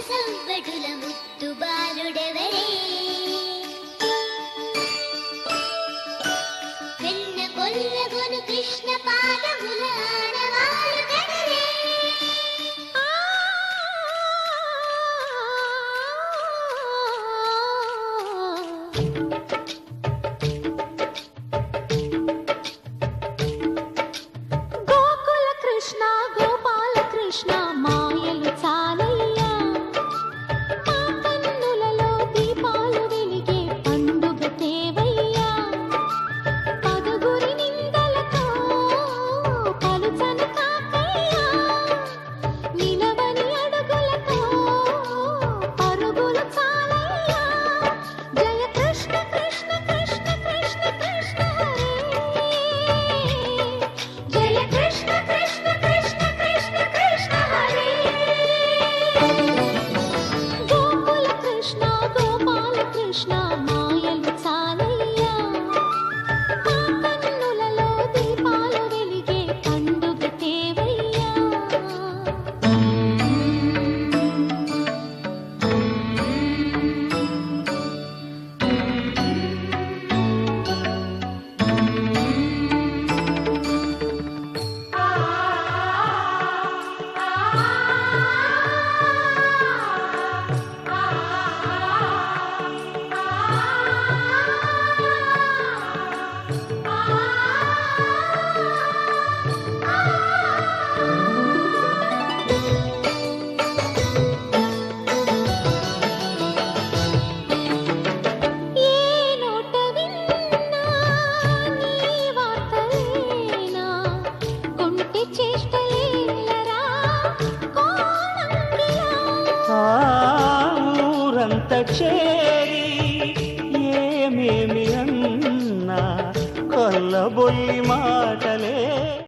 సవ్వడుల ముద్దు బాలుడెవరే వెన్న కొల్లగొను కృష్ణ పాదముల ఆడవారు కదరే గోకుల కృష్ణ గోపాల కృష్ణ మాయలు చాలయ్యా మా కన్నులలో దీపాలు వెలిగే పండుగ తేవయ్యా పదుగురి నిందలతో పలుచని కాకయ్యా నిలవని అడుగులతో పరుగులు చాలయ్యా జయ కృష్ణ కృష్ణ కృష్ణ కృష్ణ కృష్ణ హరే జయ కృష్ణ కృష్ణ కృష్ణ కృష్ణ కృష్ణ హరే గోకుల కృష్ణ గోపాల కృష్ణ మాయలు చాలయ్యా మా కన్నులలో దీపాలు వెలిగే పండుగ తేవయ్యా ఏ నోట విన్నా నీ వార్తలేనా కొంటె చేష్టలేలరా కోణంగిలా ఆ ఊరంత చేరి ఏమేమి అన్నా కొల్లబొల్లి మాటలే